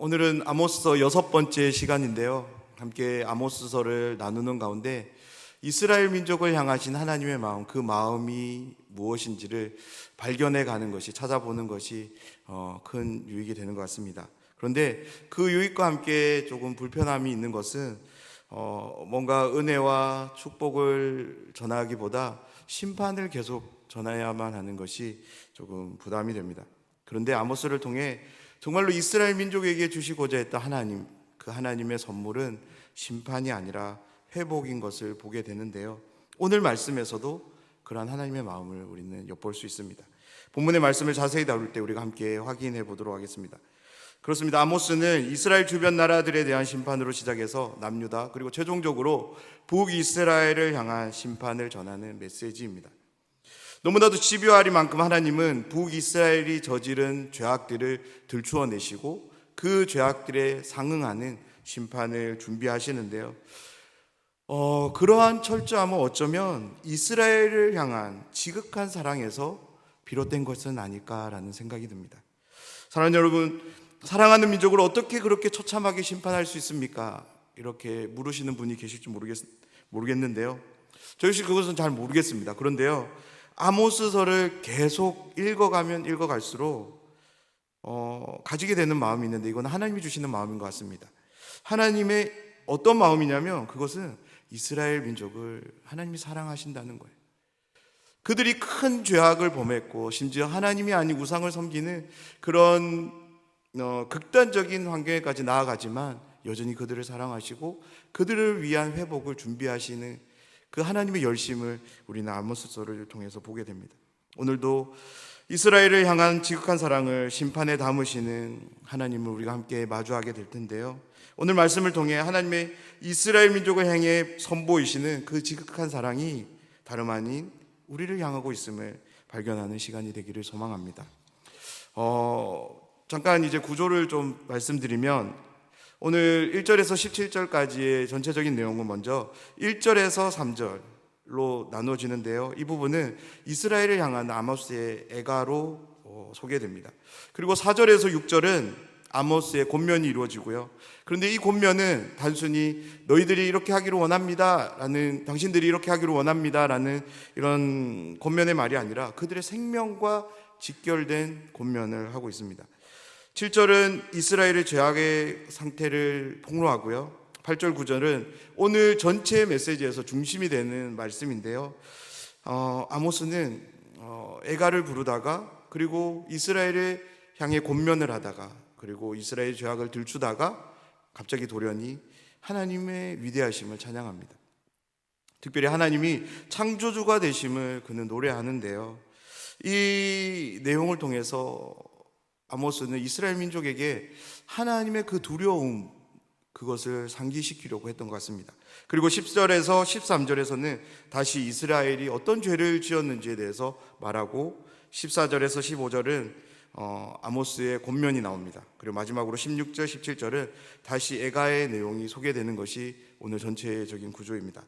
오늘은 아모스서 6번째 시간인데요. 함께 아모스서를 나누는 가운데 이스라엘 민족을 향하신 하나님의 마음, 그 마음이 무엇인지를 발견해 가는 것이, 찾아보는 것이 큰 유익이 되는 것 같습니다. 그런데 그 유익과 함께 조금 불편함이 있는 것은 뭔가 은혜와 축복을 전하기보다 심판을 계속 전해야만 하는 것이 조금 부담이 됩니다. 그런데 아모스를 통해 정말로 이스라엘 민족에게 주시고자 했던 하나님, 그 하나님의 선물은 심판이 아니라 회복인 것을 보게 되는데요. 오늘 말씀에서도 그러한 하나님의 마음을 우리는 엿볼 수 있습니다. 본문의 말씀을 자세히 다룰 때 우리가 함께 확인해 보도록 하겠습니다. 그렇습니다. 아모스는 이스라엘 주변 나라들에 대한 심판으로 시작해서 남유다, 그리고 최종적으로 북이스라엘을 향한 심판을 전하는 메시지입니다. 너무나도 집요하리만큼 하나님은 북이스라엘이 저지른 죄악들을 들추어내시고 그 죄악들에 상응하는 심판을 준비하시는데요. 그러한 철저함은 어쩌면 이스라엘을 향한 지극한 사랑에서 비롯된 것은 아닐까라는 생각이 듭니다. 사랑하는 여러분, 사랑하는 민족을 어떻게 그렇게 처참하게 심판할 수 있습니까? 이렇게 물으시는 분이 계실지 모르겠는데요. 저 역시 그것은 잘 모르겠습니다. 그런데요, 아모스서를 계속 읽어가면 읽어갈수록 가지게 되는 마음이 있는데, 이건 하나님이 주시는 마음인 것 같습니다. 하나님의 어떤 마음이냐면 그것은 이스라엘 민족을 하나님이 사랑하신다는 거예요. 그들이 큰 죄악을 범했고 심지어 하나님이 아닌 우상을 섬기는 그런 극단적인 환경에까지 나아가지만 여전히 그들을 사랑하시고 그들을 위한 회복을 준비하시는 그 하나님의 열심을 우리는 아모스서를 통해서 보게 됩니다. 오늘도 이스라엘을 향한 지극한 사랑을 심판에 담으시는 하나님을 우리가 함께 마주하게 될 텐데요. 오늘 말씀을 통해 하나님의 이스라엘 민족을 향해 선보이시는 그 지극한 사랑이 다름 아닌 우리를 향하고 있음을 발견하는 시간이 되기를 소망합니다. 잠깐 이제 구조를 좀 말씀드리면, 오늘 1절에서 17절까지의 전체적인 내용은 먼저 1절에서 3절로 나눠지는데요. 이 부분은 이스라엘을 향한 아모스의 애가로 소개됩니다. 그리고 4절에서 6절은 아모스의 권면이 이루어지고요. 그런데 이 권면은 단순히 너희들이 이렇게 하기를 원합니다 라는, 당신들이 이렇게 하기를 원합니다 라는 이런 권면의 말이 아니라 그들의 생명과 직결된 권면을 하고 있습니다. 7절은 이스라엘의 죄악의 상태를 폭로하고요. 8절 9절은 오늘 전체 메시지에서 중심이 되는 말씀인데요. 아모스는 애가를 부르다가, 그리고 이스라엘을 향해 권면을 하다가, 그리고 이스라엘의 죄악을 들추다가 갑자기 돌연히 하나님의 위대하심을 찬양합니다. 특별히 하나님이 창조주가 되심을 그는 노래하는데요. 이 내용을 통해서 아모스는 이스라엘 민족에게 하나님의 그 두려움, 그것을 상기시키려고 했던 것 같습니다. 그리고 10절에서 13절에서는 다시 이스라엘이 어떤 죄를 지었는지에 대해서 말하고, 14절에서 15절은 아모스의 권면이 나옵니다. 그리고 마지막으로 16절, 17절은 다시 애가의 내용이 소개되는 것이 오늘 전체적인 구조입니다.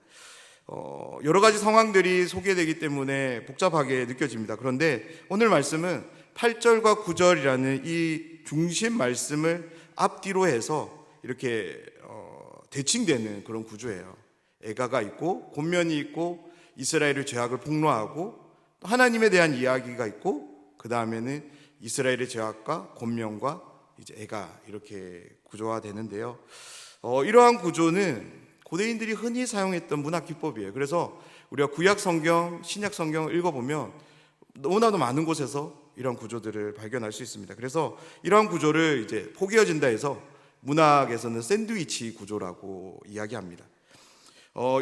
여러 가지 상황들이 소개되기 때문에 복잡하게 느껴집니다. 그런데 오늘 말씀은 8절과 9절이라는 이 중심 말씀을 앞뒤로 해서 이렇게 대칭되는 그런 구조예요. 애가가 있고 권면이 있고 이스라엘의 죄악을 폭로하고 또 하나님에 대한 이야기가 있고, 그 다음에는 이스라엘의 죄악과 권면과 이제 애가, 이렇게 구조화되는데요. 이러한 구조는 고대인들이 흔히 사용했던 문학 기법이에요. 그래서 우리가 구약 성경, 신약 성경을 읽어보면 너무나도 많은 곳에서 이런 구조들을 발견할 수 있습니다. 그래서 이러한 구조를 이제 포개어진다 해서 문학에서는 샌드위치 구조라고 이야기합니다.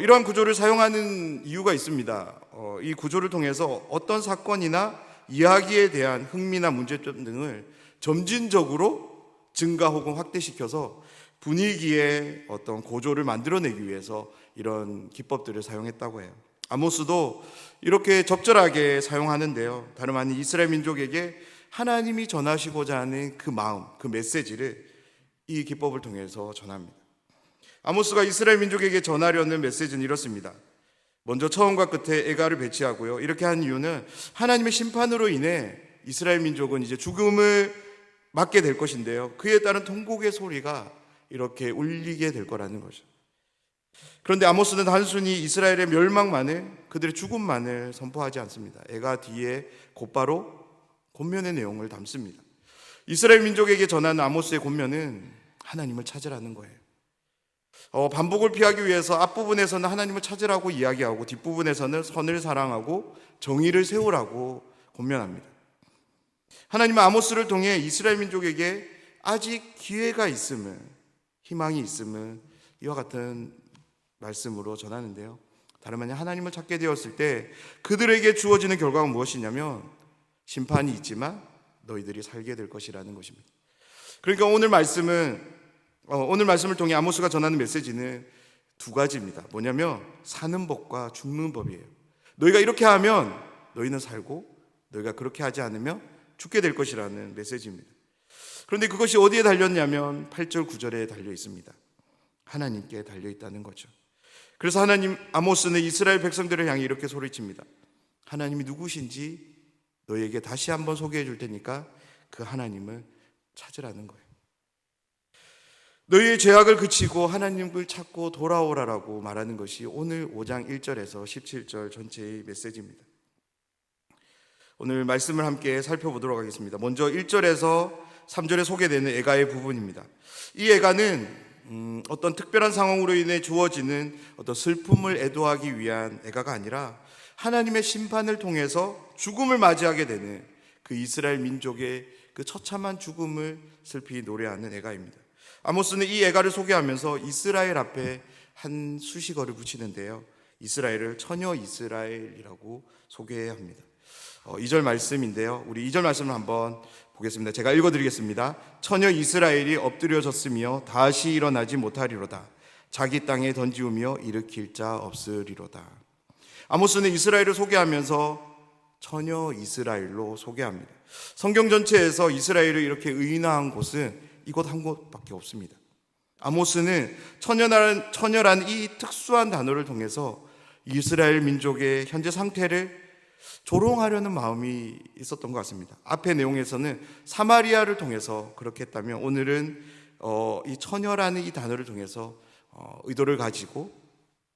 이러한 구조를 사용하는 이유가 있습니다. 이 구조를 통해서 어떤 사건이나 이야기에 대한 흥미나 문제점 등을 점진적으로 증가 혹은 확대시켜서 분위기의 어떤 고조를 만들어내기 위해서 이런 기법들을 사용했다고 해요. 아모스도 이렇게 적절하게 사용하는데요. 다름 아닌 이스라엘 민족에게 하나님이 전하시고자 하는 그 마음, 그 메시지를 이 기법을 통해서 전합니다. 아모스가 이스라엘 민족에게 전하려는 메시지는 이렇습니다. 먼저 처음과 끝에 애가를 배치하고요. 이렇게 한 이유는 하나님의 심판으로 인해 이스라엘 민족은 이제 죽음을 맞게 될 것인데요. 그에 따른 통곡의 소리가 이렇게 울리게 될 거라는 거죠. 그런데 아모스는 단순히 이스라엘의 멸망만을, 그들의 죽음만을 선포하지 않습니다. 애가 뒤에 곧바로 권면의 내용을 담습니다. 이스라엘 민족에게 전하는 아모스의 권면은 하나님을 찾으라는 거예요. 반복을 피하기 위해서 앞부분에서는 하나님을 찾으라고 이야기하고 뒷부분에서는 선을 사랑하고 정의를 세우라고 권면합니다. 하나님은 아모스를 통해 이스라엘 민족에게 아직 기회가 있음을, 희망이 있음을 이와 같은 말씀으로 전하는데요. 다름 아닌 하나님을 찾게 되었을 때 그들에게 주어지는 결과가 무엇이냐면 심판이 있지만 너희들이 살게 될 것이라는 것입니다. 그러니까 오늘 말씀을 통해 아모스가 전하는 메시지는 두 가지입니다. 뭐냐면 사는 법과 죽는 법이에요. 너희가 이렇게 하면 너희는 살고 너희가 그렇게 하지 않으면 죽게 될 것이라는 메시지입니다. 그런데 그것이 어디에 달렸냐면 8절 9절에 달려 있습니다. 하나님께 달려 있다는 거죠. 그래서 아모스는 이스라엘 백성들을 향해 이렇게 소리칩니다. 하나님이 누구신지 너희에게 다시 한번 소개해 줄 테니까 그 하나님을 찾으라는 거예요. 너희의 죄악을 그치고 하나님을 찾고 돌아오라라고 말하는 것이 오늘 5장 1절에서 17절 전체의 메시지입니다. 오늘 말씀을 함께 살펴보도록 하겠습니다. 먼저 1절에서 3절에 소개되는 애가의 부분입니다. 이 애가는 어떤 특별한 상황으로 인해 주어지는 어떤 슬픔을 애도하기 위한 애가가 아니라 하나님의 심판을 통해서 죽음을 맞이하게 되는 그 이스라엘 민족의 그 처참한 죽음을 슬피 노래하는 애가입니다. 아모스는 이 애가를 소개하면서 이스라엘 앞에 한 수식어를 붙이는데요. 이스라엘을 처녀 이스라엘이라고 소개해야 합니다. 2절 말씀인데요. 우리 2절 말씀을 한번 보겠습니다. 제가 읽어드리겠습니다. 처녀 이스라엘이 엎드려졌으며 다시 일어나지 못하리로다. 자기 땅에 던지우며 일으킬 자 없으리로다. 아모스는 이스라엘을 소개하면서 처녀 이스라엘로 소개합니다. 성경 전체에서 이스라엘을 이렇게 의인화한 곳은 이곳 한 곳밖에 없습니다. 아모스는 처녀란 이 특수한 단어를 통해서 이스라엘 민족의 현재 상태를 조롱하려는 마음이 있었던 것 같습니다. 앞의 내용에서는 사마리아를 통해서 그렇게 했다면 오늘은 이 처녀라는 이 단어를 통해서 의도를 가지고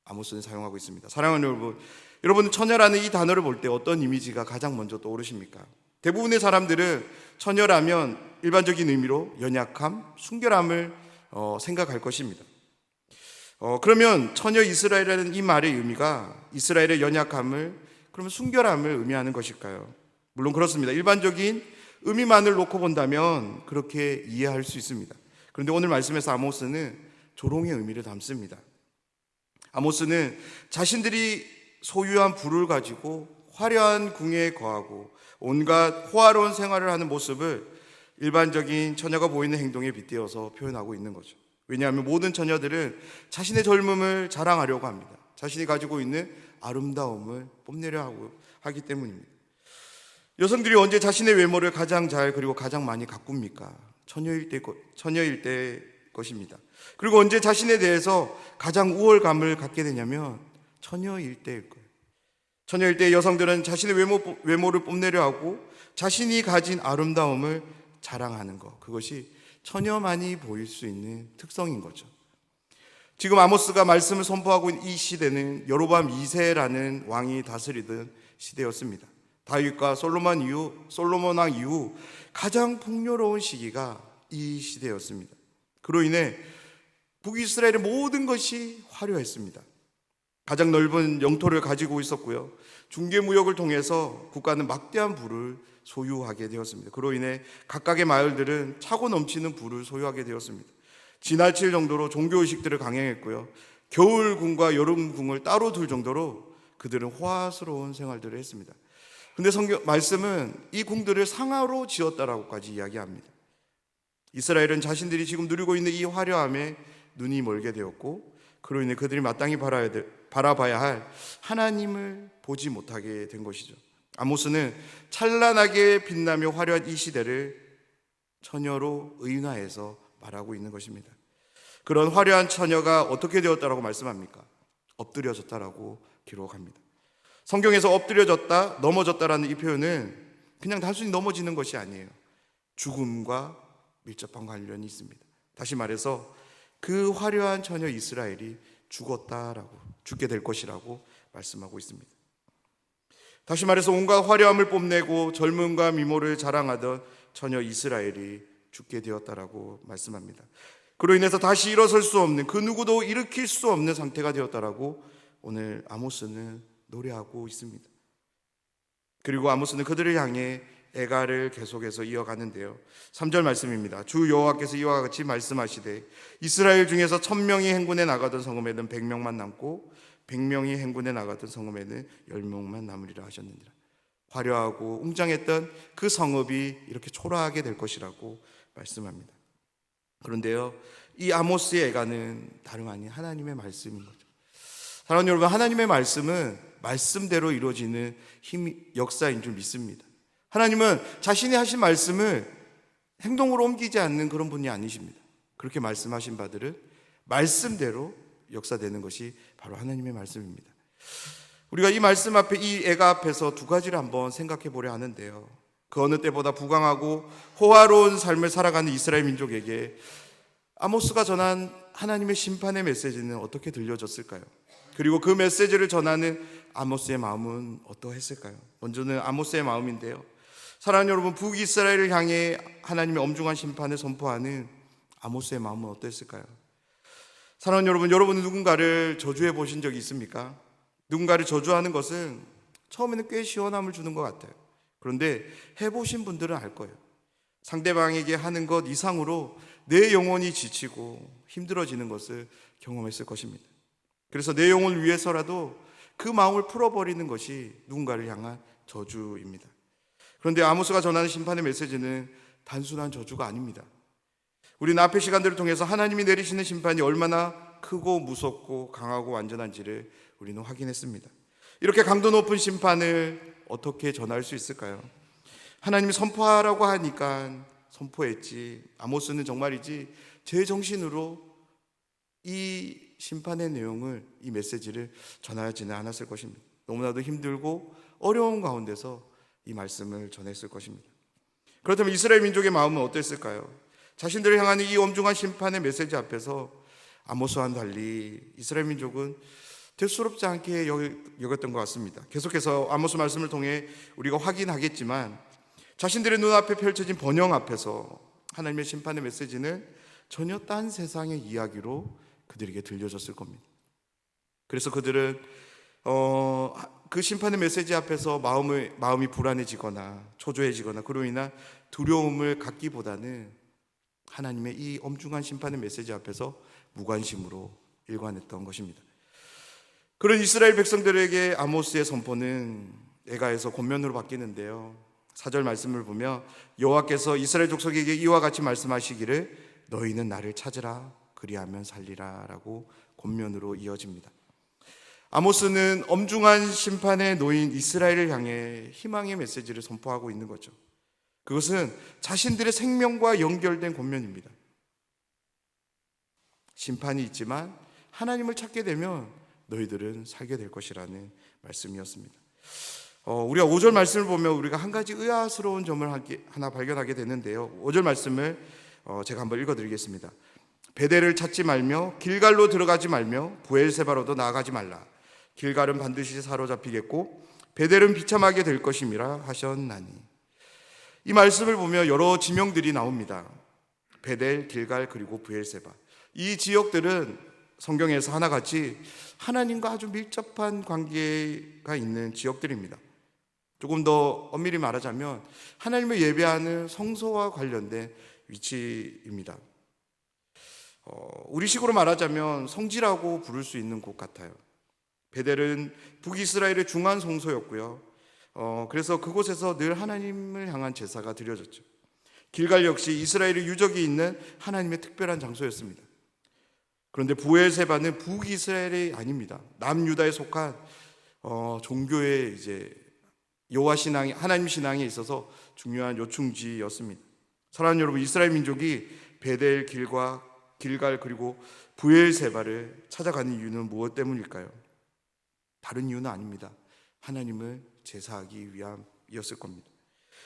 아모스는 사용하고 있습니다. 사랑하는 여러분 처녀라는 이 단어를 볼 때 어떤 이미지가 가장 먼저 떠오르십니까? 대부분의 사람들은 처녀라면 일반적인 의미로 연약함, 순결함을 생각할 것입니다. 그러면 처녀 이스라엘이라는 이 말의 의미가 이스라엘의 연약함을, 그러면 순결함을 의미하는 것일까요? 물론 그렇습니다. 일반적인 의미만을 놓고 본다면 그렇게 이해할 수 있습니다. 그런데 오늘 말씀에서 아모스는 조롱의 의미를 담습니다. 아모스는 자신들이 소유한 부를 가지고 화려한 궁에 거하고 온갖 호화로운 생활을 하는 모습을 일반적인 처녀가 보이는 행동에 빗대어서 표현하고 있는 거죠. 왜냐하면 모든 처녀들은 자신의 젊음을 자랑하려고 합니다. 자신이 가지고 있는 아름다움을 뽐내려 하기 때문입니다. 여성들이 언제 자신의 외모를 가장 잘 그리고 가장 많이 가꿉니까? 처녀일 때 것입니다. 그리고 언제 자신에 대해서 가장 우월감을 갖게 되냐면 처녀일 때일 거예요. 처녀일 때 여성들은 자신의 외모를 뽐내려 하고 자신이 가진 아름다움을 자랑하는 것, 그것이 처녀만이 보일 수 있는 특성인 거죠. 지금 아모스가 말씀을 선포하고 있는 이 시대는 여로보암 2세라는 왕이 다스리던 시대였습니다. 다윗과 솔로몬 왕 이후 가장 풍요로운 시기가 이 시대였습니다. 그로 인해 북이스라엘의 모든 것이 화려했습니다. 가장 넓은 영토를 가지고 있었고요. 중개무역을 통해서 국가는 막대한 부를 소유하게 되었습니다. 그로 인해 각각의 마을들은 차고 넘치는 부를 소유하게 되었습니다. 지나칠 정도로 종교의식들을 강행했고요. 겨울궁과 여름궁을 따로 둘 정도로 그들은 호화스러운 생활들을 했습니다. 근데 성경 말씀은 이 궁들을 상하로 지었다라고까지 이야기합니다. 이스라엘은 자신들이 지금 누리고 있는 이 화려함에 눈이 멀게 되었고, 그로 인해 그들이 마땅히 바라봐야 할 하나님을 보지 못하게 된 것이죠. 아모스는 찬란하게 빛나며 화려한 이 시대를 처녀로 의인화해서 말하고 있는 것입니다. 그런 화려한 처녀가 어떻게 되었다라고 말씀합니까? 엎드려졌다라고 기록합니다. 성경에서 엎드려졌다, 넘어졌다라는 이 표현은 그냥 단순히 넘어지는 것이 아니에요. 죽음과 밀접한 관련이 있습니다. 다시 말해서 그 화려한 처녀 이스라엘이 죽게 될 것이라고 말씀하고 있습니다. 다시 말해서 온갖 화려함을 뽐내고 젊음과 미모를 자랑하던 처녀 이스라엘이 죽게 되었다라고 말씀합니다. 그로 인해서 다시 일어설 수 없는, 그 누구도 일으킬 수 없는 상태가 되었다라고 오늘 아모스는 노래하고 있습니다. 그리고 아모스는 그들을 향해 애가를 계속해서 이어가는데요. 3절 말씀입니다. 주 여호와께서 이와 같이 말씀하시되 이스라엘 중에서 1000명이 행군에 나가던 성읍에는 100명만 남고 100명이 행군에 나가던 성읍에는 10명만 남으리라 하셨느니라. 화려하고 웅장했던 그 성읍이 이렇게 초라하게 될 것이라고 말씀합니다. 그런데요, 이 아모스의 애가는 다름 아닌 하나님의 말씀인 거죠. 사랑하는 여러분, 하나님의 말씀은 말씀대로 이루어지는 역사인 줄 믿습니다. 하나님은 자신이 하신 말씀을 행동으로 옮기지 않는 그런 분이 아니십니다. 그렇게 말씀하신 바들은 말씀대로 역사되는 것이 바로 하나님의 말씀입니다. 우리가 이 말씀 앞에, 이 애가 앞에서 두 가지를 한번 생각해 보려 하는데요. 그 어느 때보다 부강하고 호화로운 삶을 살아가는 이스라엘 민족에게 아모스가 전한 하나님의 심판의 메시지는 어떻게 들려졌을까요? 그리고 그 메시지를 전하는 아모스의 마음은 어떠했을까요? 먼저는 아모스의 마음인데요. 사랑하는 여러분, 북이스라엘을 향해 하나님의 엄중한 심판을 선포하는 아모스의 마음은 어떠했을까요? 사랑하는 여러분, 여러분은 누군가를 저주해 보신 적이 있습니까? 누군가를 저주하는 것은 처음에는 꽤 시원함을 주는 것 같아요. 그런데 해보신 분들은 알 거예요. 상대방에게 하는 것 이상으로 내 영혼이 지치고 힘들어지는 것을 경험했을 것입니다. 그래서 내 영혼을 위해서라도 그 마음을 풀어버리는 것이 누군가를 향한 저주입니다. 그런데 아모스가 전하는 심판의 메시지는 단순한 저주가 아닙니다. 우리는 앞의 시간들을 통해서 하나님이 내리시는 심판이 얼마나 크고 무섭고 강하고 완전한지를 우리는 확인했습니다. 이렇게 강도 높은 심판을 어떻게 전할 수 있을까요? 하나님이 선포하라고 하니까 선포했지, 아모스는 정말이지 제 정신으로 이 심판의 내용을, 이 메시지를 전하지는 않았을 것입니다. 너무나도 힘들고 어려운 가운데서 이 말씀을 전했을 것입니다. 그렇다면 이스라엘 민족의 마음은 어땠을까요? 자신들을 향하는 이 엄중한 심판의 메시지 앞에서 아모스와는 달리 이스라엘 민족은 대수롭지 않게 여겼던 것 같습니다. 계속해서 아모스 말씀을 통해 우리가 확인하겠지만 자신들의 눈앞에 펼쳐진 번영 앞에서 하나님의 심판의 메시지는 전혀 딴 세상의 이야기로 그들에게 들려졌을 겁니다. 그래서 그들은 그 심판의 메시지 앞에서 마음이 불안해지거나 초조해지거나 그로 인한 두려움을 갖기보다는 하나님의 이 엄중한 심판의 메시지 앞에서 무관심으로 일관했던 것입니다. 그런 이스라엘 백성들에게 아모스의 선포는 애가에서 권면으로 바뀌는데요. 4절 말씀을 보면 여호와께서 이스라엘 족속에게 이와 같이 말씀하시기를 너희는 나를 찾으라 그리하면 살리라 라고 권면으로 이어집니다. 아모스는 엄중한 심판에 놓인 이스라엘을 향해 희망의 메시지를 선포하고 있는 거죠. 그것은 자신들의 생명과 연결된 권면입니다. 심판이 있지만 하나님을 찾게 되면 너희들은 살게 될 것이라는 말씀이었습니다. 우리가 5절 말씀을 보면 우리가 한 가지 의아스러운 점을 하나 발견하게 되는데요. 5절 말씀을 제가 한번 읽어드리겠습니다. 베델을 찾지 말며 길갈로 들어가지 말며 부엘세바로도 나아가지 말라. 길갈은 반드시 사로잡히겠고 베델은 비참하게 될 것임이라 하셨나니. 이 말씀을 보면 여러 지명들이 나옵니다. 베델, 길갈, 그리고 부엘세바. 이 지역들은 성경에서 하나같이 하나님과 아주 밀접한 관계가 있는 지역들입니다. 조금 더 엄밀히 말하자면 하나님을 예배하는 성소와 관련된 위치입니다. 우리식으로 말하자면 성지라고 부를 수 있는 곳 같아요. 베델은 북이스라엘의 중앙 성소였고요. 그래서 그곳에서 늘 하나님을 향한 제사가 드려졌죠. 길갈 역시 이스라엘의 유적이 있는 하나님의 특별한 장소였습니다. 그런데 부엘세바는 북이스라엘이 아닙니다. 남유다에 속한 종교의 이제 여호와 신앙, 하나님 신앙에 있어서 중요한 요충지였습니다. 사랑하는 여러분, 이스라엘 민족이 베델, 길갈 그리고 부엘세바를 찾아가는 이유는 무엇 때문일까요? 다른 이유는 아닙니다. 하나님을 제사하기 위함이었을 겁니다.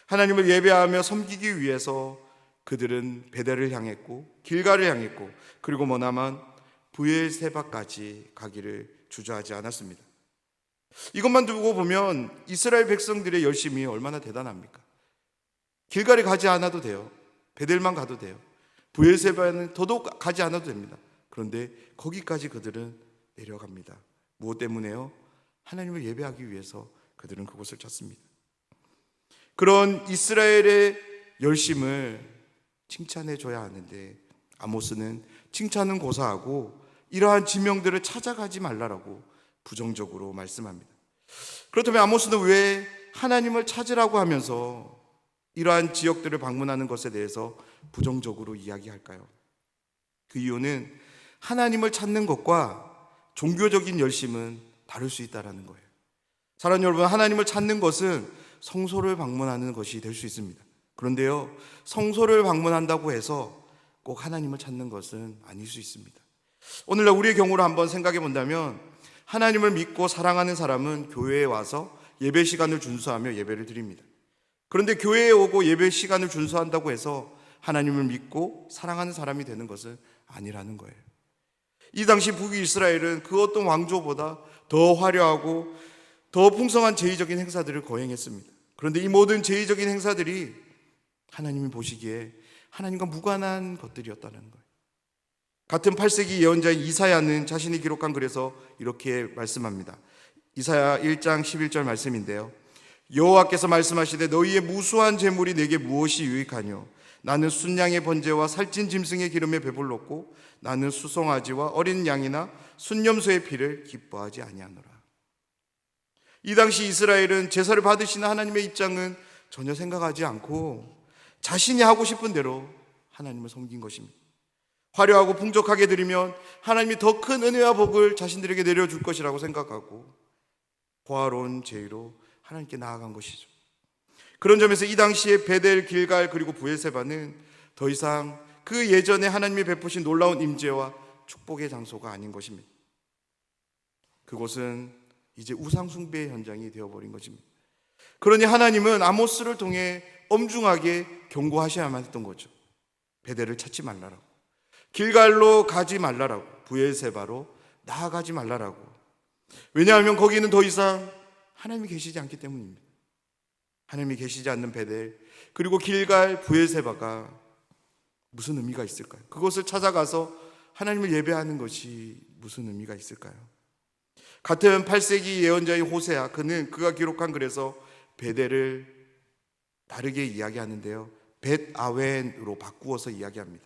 하나님을 예배하며 섬기기 위해서 그들은 베델을 향했고 길갈을 향했고 그리고 머나만 브엘세바까지 가기를 주저하지 않았습니다. 이것만 두고 보면 이스라엘 백성들의 열심이 얼마나 대단합니까? 길갈에 가지 않아도 돼요. 베델만 가도 돼요. 브엘세바는 더더욱 가지 않아도 됩니다. 그런데 거기까지 그들은 내려갑니다. 무엇 때문에요? 하나님을 예배하기 위해서 그들은 그곳을 찾습니다. 그런 이스라엘의 열심을 칭찬해 줘야 하는데 아모스는 칭찬은 고사하고 이러한 지명들을 찾아가지 말라라고 부정적으로 말씀합니다. 그렇다면 아모스는 왜 하나님을 찾으라고 하면서 이러한 지역들을 방문하는 것에 대해서 부정적으로 이야기할까요? 그 이유는 하나님을 찾는 것과 종교적인 열심은 다를 수 있다는 거예요. 사랑하는 여러분, 하나님을 찾는 것은 성소를 방문하는 것이 될 수 있습니다. 그런데요, 성소를 방문한다고 해서 꼭 하나님을 찾는 것은 아닐 수 있습니다. 오늘날 우리의 경우를 한번 생각해 본다면 하나님을 믿고 사랑하는 사람은 교회에 와서 예배 시간을 준수하며 예배를 드립니다. 그런데 교회에 오고 예배 시간을 준수한다고 해서 하나님을 믿고 사랑하는 사람이 되는 것은 아니라는 거예요. 이 당시 북이스라엘은 그 어떤 왕조보다 더 화려하고 더 풍성한 제의적인 행사들을 거행했습니다. 그런데 이 모든 제의적인 행사들이 하나님이 보시기에 하나님과 무관한 것들이었다는 거예요. 같은 8세기 예언자인 이사야는 자신이 기록한 글에서 이렇게 말씀합니다. 이사야 1장 11절 말씀인데요. 여호와께서 말씀하시되 너희의 무수한 재물이 내게 무엇이 유익하뇨? 나는 순양의 번제와 살찐 짐승의 기름에 배불렀고 나는 수송아지와 어린 양이나 순념소의 피를 기뻐하지 아니하노라. 이 당시 이스라엘은 제사를 받으시는 하나님의 입장은 전혀 생각하지 않고 자신이 하고 싶은 대로 하나님을 섬긴 것입니다. 화려하고 풍족하게 드리면 하나님이 더 큰 은혜와 복을 자신들에게 내려줄 것이라고 생각하고 고아로운 제의로 하나님께 나아간 것이죠. 그런 점에서 이 당시에 베델, 길갈 그리고 브엘세바는 더 이상 그 예전에 하나님이 베푸신 놀라운 임재와 축복의 장소가 아닌 것입니다. 그곳은 이제 우상숭배의 현장이 되어버린 것입니다. 그러니 하나님은 아모스를 통해 엄중하게 경고하셔야만 했던 거죠. 베델을 찾지 말라라고, 길갈로 가지 말라라고, 브엘세바로 나아가지 말라라고. 왜냐하면 거기는 더 이상 하나님이 계시지 않기 때문입니다. 하나님이 계시지 않는 베델 그리고 길갈, 브엘세바가 무슨 의미가 있을까요? 그것을 찾아가서 하나님을 예배하는 것이 무슨 의미가 있을까요? 같은 8세기 예언자인 호세아, 그가 기록한 글에서 베델을 다르게 이야기하는데요, 벳아웬으로 바꾸어서 이야기합니다.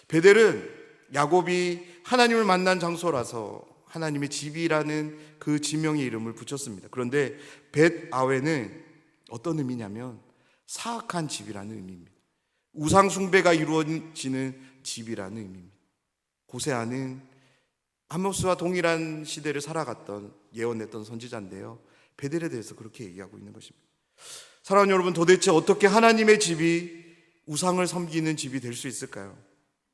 베델은 야곱이 하나님을 만난 장소라서 하나님의 집이라는 그 지명의 이름을 붙였습니다. 그런데 벳아웬은 어떤 의미냐면 사악한 집이라는 의미입니다. 우상 숭배가 이루어지는 집이라는 의미입니다. 호세아는 아모스와 동일한 시대를 살아갔던 예언했던 선지자인데요, 베델에 대해서 그렇게 얘기하고 있는 것입니다. 사랑하는 여러분, 도대체 어떻게 하나님의 집이 우상을 섬기는 집이 될 수 있을까요?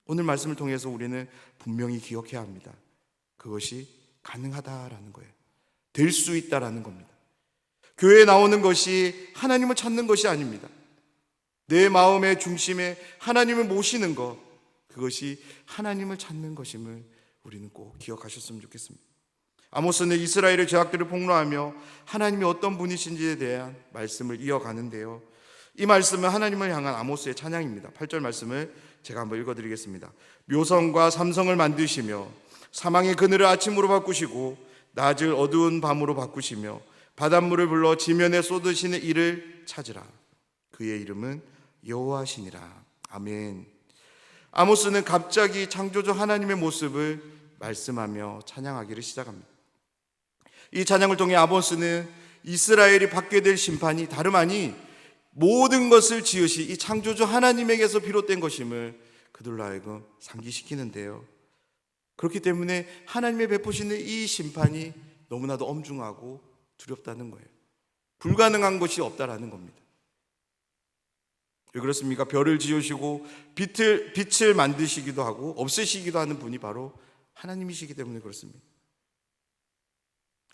오늘 말씀을 통해서 우리는 분명히 기억해야 합니다. 그것이 가능하다라는 거예요. 될 수 있다라는 겁니다. 교회에 나오는 것이 하나님을 찾는 것이 아닙니다. 내 마음의 중심에 하나님을 모시는 것, 그것이 하나님을 찾는 것임을 우리는 꼭 기억하셨으면 좋겠습니다. 아모스는 이스라엘의 죄악들을 폭로하며 하나님이 어떤 분이신지에 대한 말씀을 이어가는데요, 이 말씀은 하나님을 향한 아모스의 찬양입니다. 8절 말씀을 제가 한번 읽어드리겠습니다. 묘성과 삼성을 만드시며 사망의 그늘을 아침으로 바꾸시고 낮을 어두운 밤으로 바꾸시며 바닷물을 불러 지면에 쏟으시는 이를 찾으라. 그의 이름은 여호와시니라. 아멘. 아모스는 갑자기 창조주 하나님의 모습을 말씀하며 찬양하기를 시작합니다. 이 찬양을 통해 아모스는 이스라엘이 받게 될 심판이 다름 아니 모든 것을 지으시 이 창조주 하나님에게서 비롯된 것임을 그들로 하여금 상기시키는데요, 그렇기 때문에 하나님의 베푸시는 이 심판이 너무나도 엄중하고 두렵다는 거예요. 불가능한 것이 없다라는 겁니다. 왜 그렇습니까? 별을 지으시고 빛을 만드시기도 하고 없애시기도 하는 분이 바로 하나님이시기 때문에 그렇습니다.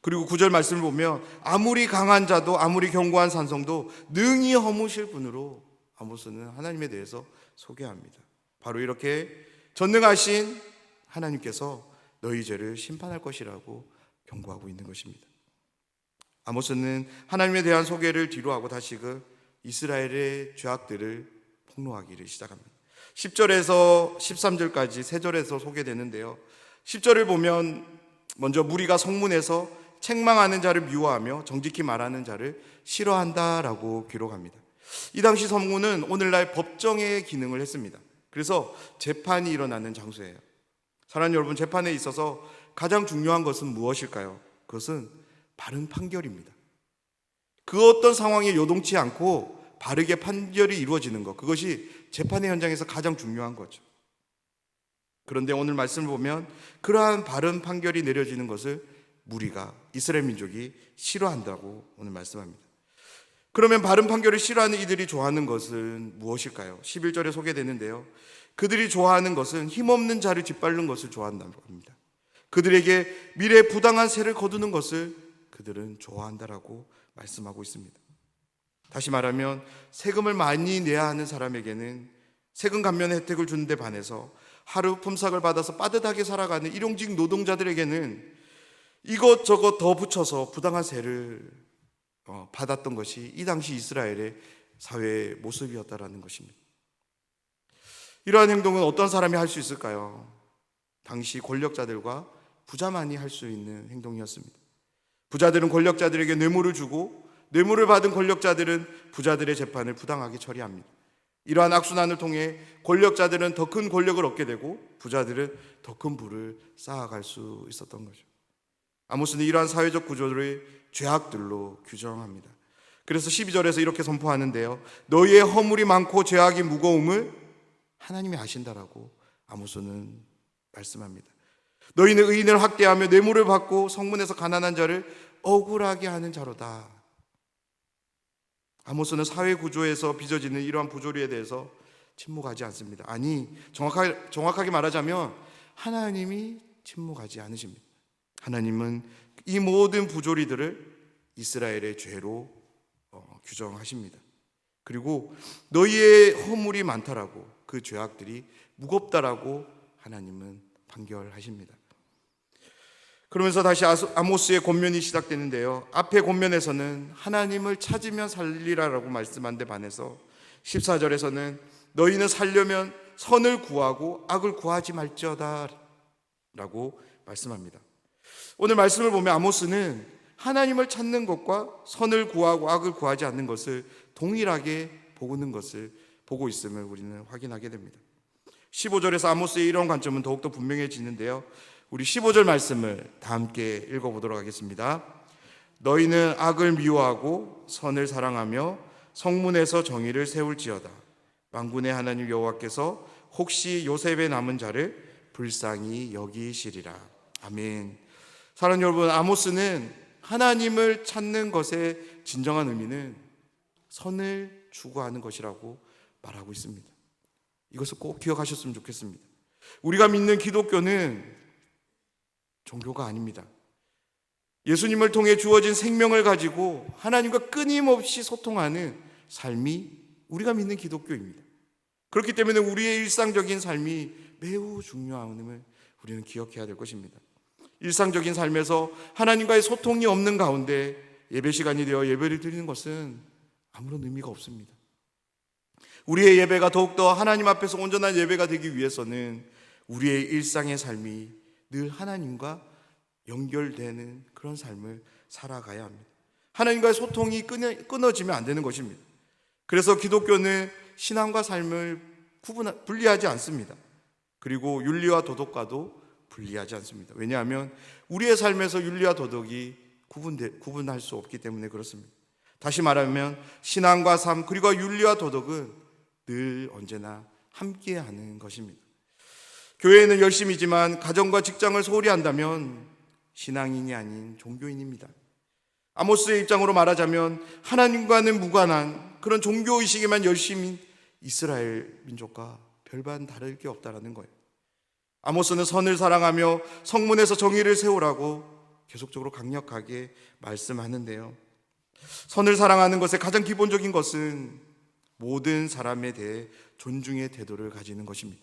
그리고 9절 말씀을 보면 아무리 강한 자도 아무리 견고한 산성도 능히 허무실 분으로 아모스는 하나님에 대해서 소개합니다. 바로 이렇게 전능하신 하나님께서 너희 죄를 심판할 것이라고 경고하고 있는 것입니다. 아모스는 하나님에 대한 소개를 뒤로하고 다시금 이스라엘의 죄악들을 폭로하기를 시작합니다. 10절에서 13절까지 세 절에서 소개되는데요, 10절을 보면 먼저 무리가 성문에서 책망하는 자를 미워하며 정직히 말하는 자를 싫어한다라고 기록합니다. 이 당시 성문은 오늘날 법정의 기능을 했습니다. 그래서 재판이 일어나는 장소예요. 사랑하는 여러분, 재판에 있어서 가장 중요한 것은 무엇일까요? 그것은 바른 판결입니다. 그 어떤 상황에 요동치 않고 바르게 판결이 이루어지는 것, 그것이 재판의 현장에서 가장 중요한 거죠. 그런데 오늘 말씀을 보면 그러한 바른 판결이 내려지는 것을 무리가, 이스라엘 민족이 싫어한다고 오늘 말씀합니다. 그러면 바른 판결을 싫어하는 이들이 좋아하는 것은 무엇일까요? 11절에 소개되는데요, 그들이 좋아하는 것은 힘없는 자를 짓밟는 것을 좋아한다고 합니다. 그들에게 미래의 부당한 세를 거두는 것을 그들은 좋아한다라고 말씀하고 있습니다. 다시 말하면 세금을 많이 내야 하는 사람에게는 세금 감면 혜택을 주는데 반해서 하루 품삯을 받아서 빠듯하게 살아가는 일용직 노동자들에게는 이것저것 더 붙여서 부당한 세를 받았던 것이 이 당시 이스라엘의 사회의 모습이었다라는 것입니다. 이러한 행동은 어떤 사람이 할 수 있을까요? 당시 권력자들과 부자만이 할 수 있는 행동이었습니다. 부자들은 권력자들에게 뇌물을 주고 뇌물을 받은 권력자들은 부자들의 재판을 부당하게 처리합니다. 이러한 악순환을 통해 권력자들은 더 큰 권력을 얻게 되고 부자들은 더 큰 부를 쌓아갈 수 있었던 거죠. 아모스는 이러한 사회적 구조를 죄악들로 규정합니다. 그래서 12절에서 이렇게 선포하는데요, 너희의 허물이 많고 죄악이 무거움을 하나님이 아신다라고 아모스는 말씀합니다. 너희는 의인을 학대하며 뇌물을 받고 성문에서 가난한 자를 억울하게 하는 자로다. 아모스는 사회 구조에서 빚어지는 이러한 부조리에 대해서 침묵하지 않습니다. 아니, 정확하게 말하자면 하나님이 침묵하지 않으십니다. 하나님은 이 모든 부조리들을 이스라엘의 죄로 규정하십니다. 그리고 너희의 허물이 많다라고, 그 죄악들이 무겁다라고 하나님은 판결하십니다. 그러면서 다시 아모스의 권면이 시작되는데요, 앞의 권면에서는 하나님을 찾으면 살리라라고 말씀한 데 반해서 14절에서는 너희는 살려면 선을 구하고 악을 구하지 말지어다 라고 말씀합니다. 오늘 말씀을 보면 아모스는 하나님을 찾는 것과 선을 구하고 악을 구하지 않는 것을 동일하게 보고 있음을 우리는 확인하게 됩니다. 15절에서 아모스의 이런 관점은 더욱더 분명해지는데요, 우리 15절 말씀을 다 함께 읽어보도록 하겠습니다. 너희는 악을 미워하고 선을 사랑하며 성문에서 정의를 세울지어다. 만군의 하나님 여호와께서 혹시 요셉의 남은 자를 불쌍히 여기시리라. 아멘. 사랑하는 여러분, 아모스는 하나님을 찾는 것의 진정한 의미는 선을 추구하는 것이라고 말하고 있습니다. 이것을 꼭 기억하셨으면 좋겠습니다. 우리가 믿는 기독교는 종교가 아닙니다. 예수님을 통해 주어진 생명을 가지고 하나님과 끊임없이 소통하는 삶이 우리가 믿는 기독교입니다. 그렇기 때문에 우리의 일상적인 삶이 매우 중요함을 우리는 기억해야 될 것입니다. 일상적인 삶에서 하나님과의 소통이 없는 가운데 예배 시간이 되어 예배를 드리는 것은 아무런 의미가 없습니다. 우리의 예배가 더욱더 하나님 앞에서 온전한 예배가 되기 위해서는 우리의 일상의 삶이 늘 하나님과 연결되는 그런 삶을 살아가야 합니다. 하나님과의 소통이 끊어지면 안 되는 것입니다. 그래서 기독교는 신앙과 삶을 분리하지 않습니다. 그리고 윤리와 도덕과도 분리하지 않습니다. 왜냐하면 우리의 삶에서 윤리와 도덕이 구분할 수 없기 때문에 그렇습니다. 다시 말하면 신앙과 삶 그리고 윤리와 도덕은 늘 언제나 함께하는 것입니다. 교회는 열심이지만 가정과 직장을 소홀히 한다면 신앙인이 아닌 종교인입니다. 아모스의 입장으로 말하자면 하나님과는 무관한 그런 종교의식에만 열심인 이스라엘 민족과 별반 다를 게 없다라는 거예요. 아모스는 선을 사랑하며 성문에서 정의를 세우라고 계속적으로 강력하게 말씀하는데요, 선을 사랑하는 것의 가장 기본적인 것은 모든 사람에 대해 존중의 태도를 가지는 것입니다.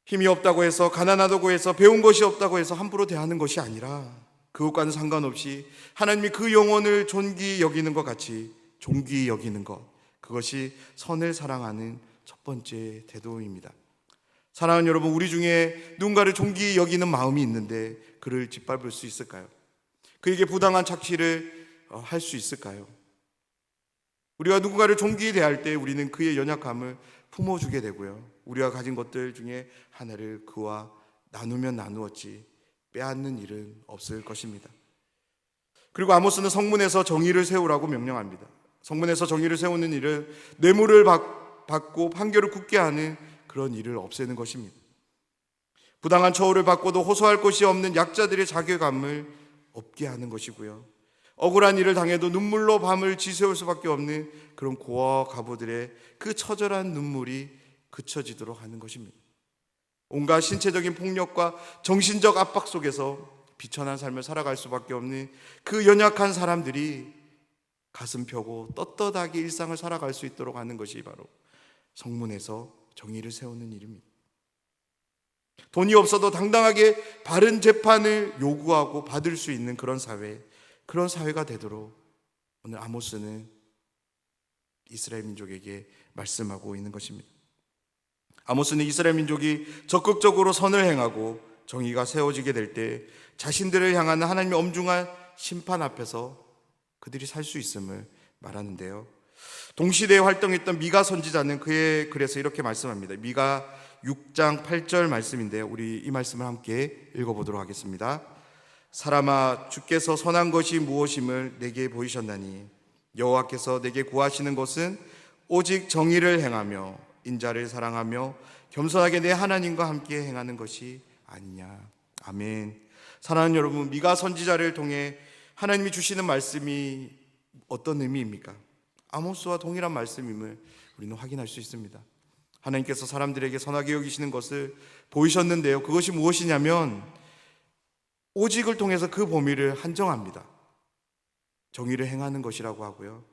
힘이 없다고 해서, 가난하다고 해서, 배운 것이 없다고 해서 함부로 대하는 것이 아니라 그것과는 상관없이 하나님이 그 영혼을 존귀히 여기는 것 같이 존귀히 여기는 것, 그것이 선을 사랑하는 첫 번째 태도입니다. 사랑하는 여러분, 우리 중에 누군가를 존귀히 여기는 마음이 있는데 그를 짓밟을 수 있을까요? 그에게 부당한 착취를 할 수 있을까요? 우리가 누군가를 존귀히 대할 때 우리는 그의 연약함을 품어주게 되고요, 우리가 가진 것들 중에 하나를 그와 나누면 나누었지 빼앗는 일은 없을 것입니다. 그리고 아모스는 성문에서 정의를 세우라고 명령합니다. 성문에서 정의를 세우는 일은 뇌물을 받고 판결을 굳게 하는 그런 일을 없애는 것입니다. 부당한 처우를 받고도 호소할 곳이 없는 약자들의 자괴감을 없게 하는 것이고요, 억울한 일을 당해도 눈물로 밤을 지새울 수밖에 없는 그런 고아와 과부들의 그 처절한 눈물이 그쳐지도록 하는 것입니다. 온갖 신체적인 폭력과 정신적 압박 속에서 비천한 삶을 살아갈 수밖에 없는 그 연약한 사람들이 가슴 펴고 떳떳하게 일상을 살아갈 수 있도록 하는 것이 바로 성문에서 정의를 세우는 일입니다. 돈이 없어도 당당하게 바른 재판을 요구하고 받을 수 있는 그런 사회가 되도록 오늘 아모스는 이스라엘 민족에게 말씀하고 있는 것입니다. 아모스는 이스라엘 민족이 적극적으로 선을 행하고 정의가 세워지게 될 때 자신들을 향한 하나님의 엄중한 심판 앞에서 그들이 살 수 있음을 말하는데요, 동시대에 활동했던 미가 선지자는 그의 글에서 이렇게 말씀합니다. 미가 6장 8절 말씀인데요, 우리 이 말씀을 함께 읽어보도록 하겠습니다. 사람아, 주께서 선한 것이 무엇임을 내게 보이셨나니 여호와께서 내게 구하시는 것은 오직 정의를 행하며 인자를 사랑하며 겸손하게 내 하나님과 함께 행하는 것이 아니냐. 아멘. 사랑하는 여러분, 미가 선지자를 통해 하나님이 주시는 말씀이 어떤 의미입니까? 아모스와 동일한 말씀임을 우리는 확인할 수 있습니다. 하나님께서 사람들에게 선하게 여기시는 것을 보이셨는데요, 그것이 무엇이냐면 오직을 통해서 그 범위를 한정합니다. 정의를 행하는 것이라고 하고요,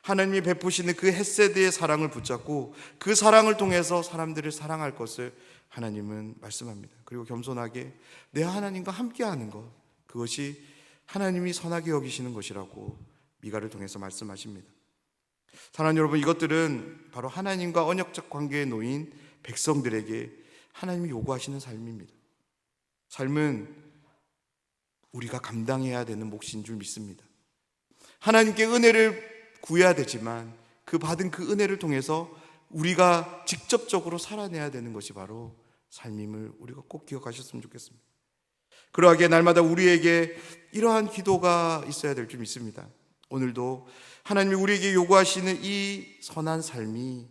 하나님이 베푸시는 그 헷세드의 사랑을 붙잡고 그 사랑을 통해서 사람들을 사랑할 것을 하나님은 말씀합니다. 그리고 겸손하게 내 하나님과 함께하는 것, 그것이 하나님이 선하게 여기시는 것이라고 미가를 통해서 말씀하십니다. 사랑하는 여러분, 이것들은 바로 하나님과 언약적 관계에 놓인 백성들에게 하나님이 요구하시는 삶입니다. 삶은 우리가 감당해야 되는 몫인 줄 믿습니다. 하나님께 은혜를 구해야 되지만 그 받은 그 은혜를 통해서 우리가 직접적으로 살아내야 되는 것이 바로 삶임을 우리가 꼭 기억하셨으면 좋겠습니다. 그러하기에 날마다 우리에게 이러한 기도가 있어야 될 줄 믿습니다. 오늘도 하나님이 우리에게 요구하시는 이 선한 삶이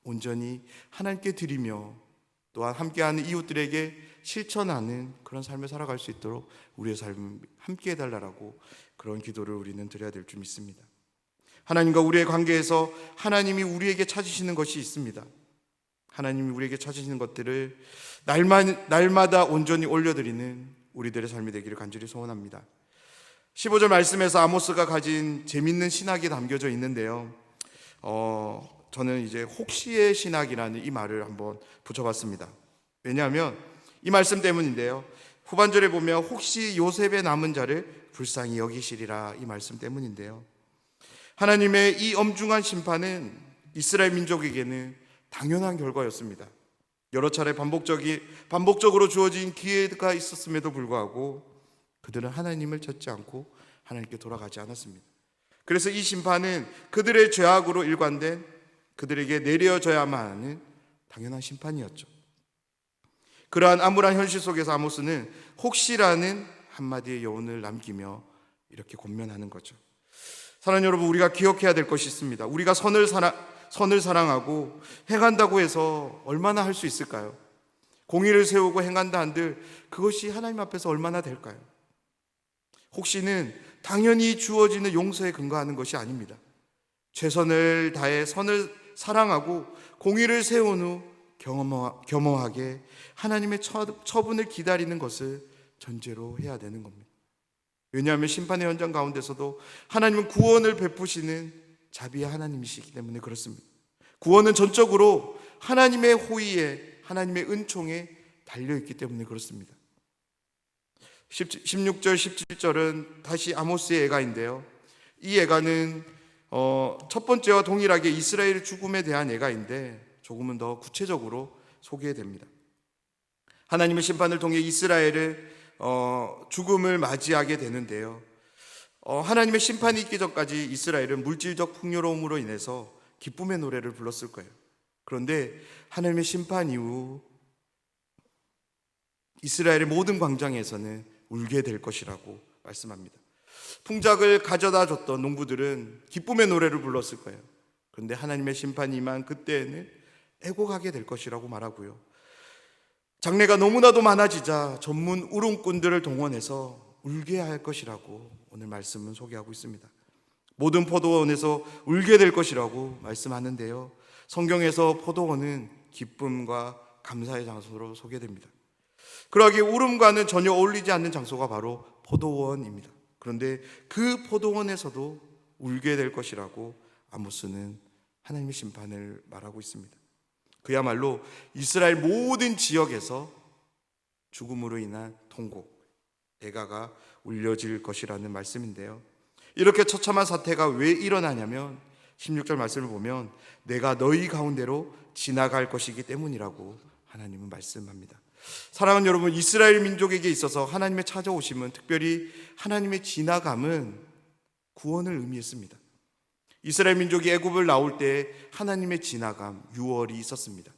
온전히 하나님께 드리며 또한 함께하는 이웃들에게 실천하는 그런 삶을 살아갈 수 있도록 우리의 삶을 함께 해달라고 그런 기도를 우리는 드려야 될 줄 믿습니다. 하나님과 우리의 관계에서 하나님이 우리에게 찾으시는 것이 있습니다. 하나님이 우리에게 찾으시는 것들을 날마다 온전히 올려드리는 우리들의 삶이 되기를 간절히 소원합니다. 15절 말씀에서 아모스가 가진 재밌는 신학이 담겨져 있는데요, 저는 이제 혹시의 신학이라는 이 말을 한번 붙여봤습니다. 왜냐하면 이 말씀 때문인데요, 후반절에 보면 혹시 요셉의 남은 자를 불쌍히 여기시리라, 이 말씀 때문인데요, 하나님의 이 엄중한 심판은 이스라엘 민족에게는 당연한 결과였습니다. 여러 차례 반복적으로 주어진 기회가 있었음에도 불구하고 그들은 하나님을 찾지 않고 하나님께 돌아가지 않았습니다. 그래서 이 심판은 그들의 죄악으로 일관된 그들에게 내려져야만 하는 당연한 심판이었죠. 그러한 암울한 현실 속에서 아모스는 혹시라는 한마디의 여운을 남기며 이렇게 권면하는 거죠. 사랑하는 여러분, 우리가 기억해야 될 것이 있습니다. 우리가 선을 사랑하고 행한다고 해서 얼마나 할 수 있을까요? 공의를 세우고 행한다 한들 그것이 하나님 앞에서 얼마나 될까요? 혹시는 당연히 주어지는 용서에 근거하는 것이 아닙니다. 최선을 다해 선을 사랑하고 공의를 세운 후 겸허하게 하나님의 처분을 기다리는 것을 전제로 해야 되는 겁니다. 왜냐하면 심판의 현장 가운데서도 하나님은 구원을 베푸시는 자비의 하나님이시기 때문에 그렇습니다. 구원은 전적으로 하나님의 호의에, 하나님의 은총에 달려있기 때문에 그렇습니다. 16절, 17절은 다시 아모스의 애가인데요. 이 애가는 첫 번째와 동일하게 이스라엘 죽음에 대한 애가인데 조금은 더 구체적으로 소개됩니다. 하나님의 심판을 통해 이스라엘을 죽음을 맞이하게 되는데요. 하나님의 심판이 있기 전까지 이스라엘은 물질적 풍요로움으로 인해서 기쁨의 노래를 불렀을 거예요. 그런데 하나님의 심판 이후 이스라엘의 모든 광장에서는 울게 될 것이라고 말씀합니다. 풍작을 가져다 줬던 농부들은 기쁨의 노래를 불렀을 거예요. 그런데 하나님의 심판이 임한 그때에는 애곡하게 될 것이라고 말하고요. 장래가 너무나도 많아지자 전문 울음꾼들을 동원해서 울게 할 것이라고 오늘 말씀은 소개하고 있습니다. 모든 포도원에서 울게 될 것이라고 말씀하는데요. 성경에서 포도원은 기쁨과 감사의 장소로 소개됩니다. 그러기에 울음과는 전혀 어울리지 않는 장소가 바로 포도원입니다. 그런데 그 포도원에서도 울게 될 것이라고 아모스는 하나님의 심판을 말하고 있습니다. 그야말로 이스라엘 모든 지역에서 죽음으로 인한 통곡, 애가가 울려질 것이라는 말씀인데요. 이렇게 처참한 사태가 왜 일어나냐면 16절 말씀을 보면 내가 너희 가운데로 지나갈 것이기 때문이라고 하나님은 말씀합니다. 사랑하는 여러분, 이스라엘 민족에게 있어서 하나님의 찾아오심은, 특별히 하나님의 지나감은 구원을 의미했습니다. 이스라엘 민족이 애굽을 나올 때 하나님의 지나감, 유월이 있었습니다.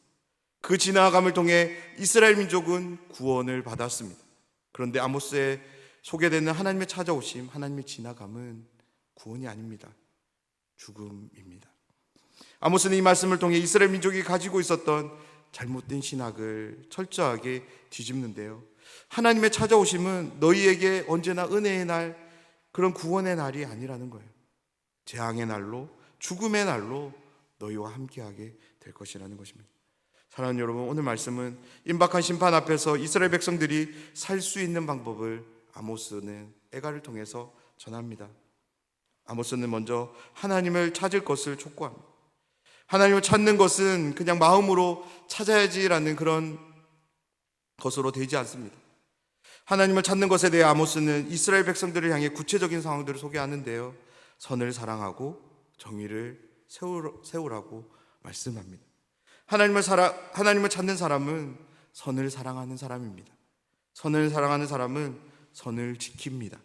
그 지나감을 통해 이스라엘 민족은 구원을 받았습니다. 그런데 아모스에 소개되는 하나님의 찾아오심, 하나님의 지나감은 구원이 아닙니다. 죽음입니다. 아모스는 이 말씀을 통해 이스라엘 민족이 가지고 있었던 잘못된 신학을 철저하게 뒤집는데요. 하나님의 찾아오심은 너희에게 언제나 은혜의 날, 그런 구원의 날이 아니라는 거예요. 재앙의 날로, 죽음의 날로 너희와 함께하게 될 것이라는 것입니다. 사랑하는 여러분, 오늘 말씀은 임박한 심판 앞에서 이스라엘 백성들이 살 수 있는 방법을 아모스는 애가를 통해서 전합니다. 아모스는 먼저 하나님을 찾을 것을 촉구합니다. 하나님을 찾는 것은 그냥 마음으로 찾아야지라는 그런 것으로 되지 않습니다. 하나님을 찾는 것에 대해 아모스는 이스라엘 백성들을 향해 구체적인 상황들을 소개하는데요. 선을 사랑하고 정의를 세우라고 말씀합니다. 하나님을 찾는 사람은 선을 사랑하는 사람입니다. 선을 사랑하는 사람은 선을 지킵니다.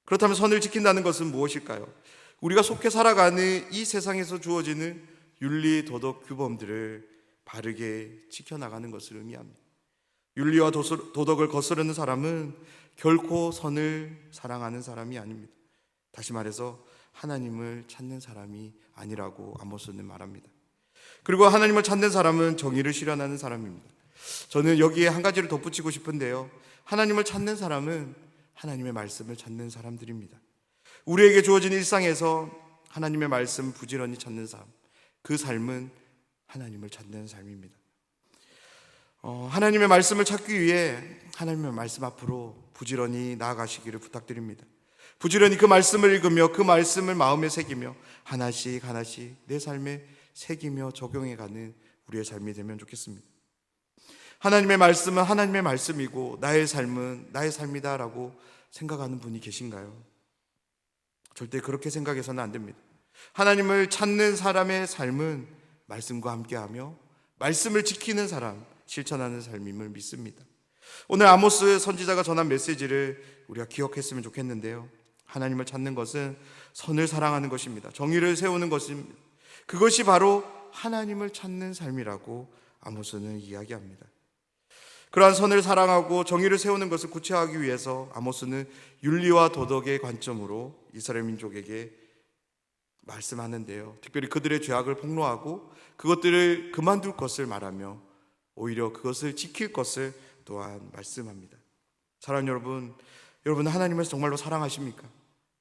그렇다면 선을 지킨다는 것은 무엇일까요? 우리가 속해 살아가는 이 세상에서 주어지는 윤리, 도덕, 규범들을 바르게 지켜나가는 것을 의미합니다. 윤리와 도덕을 거스르는 사람은 결코 선을 사랑하는 사람이 아닙니다. 다시 말해서 하나님을 찾는 사람이 아니라고 아모스는 말합니다. 그리고 하나님을 찾는 사람은 정의를 실현하는 사람입니다. 저는 여기에 한 가지를 덧붙이고 싶은데요. 하나님을 찾는 사람은 하나님의 말씀을 찾는 사람들입니다. 우리에게 주어진 일상에서 하나님의 말씀 부지런히 찾는 삶, 그 삶은 하나님을 찾는 삶입니다. 하나님의 말씀을 찾기 위해 하나님의 말씀 앞으로 부지런히 나아가시기를 부탁드립니다. 부지런히 그 말씀을 읽으며 그 말씀을 마음에 새기며 하나씩 내 삶에 새기며 적용해가는 우리의 삶이 되면 좋겠습니다. 하나님의 말씀은 하나님의 말씀이고 나의 삶은 나의 삶이다라고 생각하는 분이 계신가요? 절대 그렇게 생각해서는 안 됩니다. 하나님을 찾는 사람의 삶은 말씀과 함께하며 말씀을 지키는 사람, 실천하는 삶임을 믿습니다. 오늘 아모스 선지자가 전한 메시지를 우리가 기억했으면 좋겠는데요. 하나님을 찾는 것은 선을 사랑하는 것입니다. 정의를 세우는 것입니다. 그것이 바로 하나님을 찾는 삶이라고 아모스는 이야기합니다. 그러한 선을 사랑하고 정의를 세우는 것을 구체화하기 위해서 아모스는 윤리와 도덕의 관점으로 이스라엘 민족에게 말씀하는데요. 특별히 그들의 죄악을 폭로하고 그것들을 그만둘 것을 말하며 오히려 그것을 지킬 것을 또한 말씀합니다. 사랑하는 여러분 하나님을 정말로 사랑하십니까?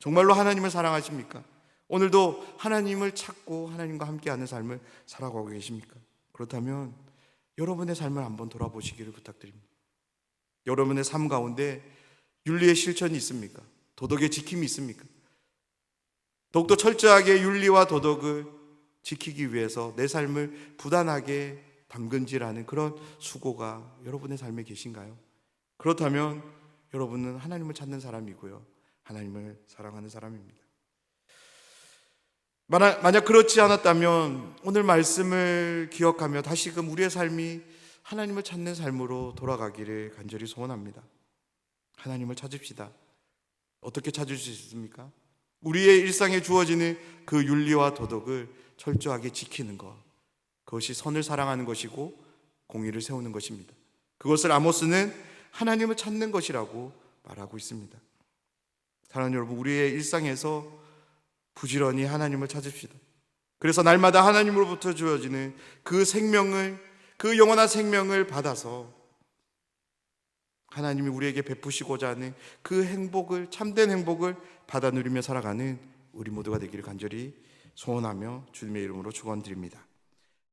정말로 하나님을 사랑하십니까? 오늘도 하나님을 찾고 하나님과 함께하는 삶을 살아가고 계십니까? 그렇다면 여러분의 삶을 한번 돌아보시기를 부탁드립니다. 여러분의 삶 가운데 윤리의 실천이 있습니까? 도덕의 지킴이 있습니까? 더욱더 철저하게 윤리와 도덕을 지키기 위해서 내 삶을 부단하게 담근질하는 그런 수고가 여러분의 삶에 계신가요? 그렇다면 여러분은 하나님을 찾는 사람이고요, 하나님을 사랑하는 사람입니다. 만약 그렇지 않았다면 오늘 말씀을 기억하며 다시금 우리의 삶이 하나님을 찾는 삶으로 돌아가기를 간절히 소원합니다. 하나님을 찾읍시다. 어떻게 찾을 수 있습니까? 우리의 일상에 주어지는 그 윤리와 도덕을 철저하게 지키는 것, 그것이 선을 사랑하는 것이고 공의를 세우는 것입니다. 그것을 아모스는 하나님을 찾는 것이라고 말하고 있습니다. 사랑하는 여러분, 우리의 일상에서 부지런히 하나님을 찾읍시다. 그래서 날마다 하나님으로부터 주어지는 그 생명을, 그 영원한 생명을 받아서 하나님이 우리에게 베푸시고자 하는 그 행복을, 참된 행복을 받아 누리며 살아가는 우리 모두가 되기를 간절히 소원하며 주님의 이름으로 축원드립니다.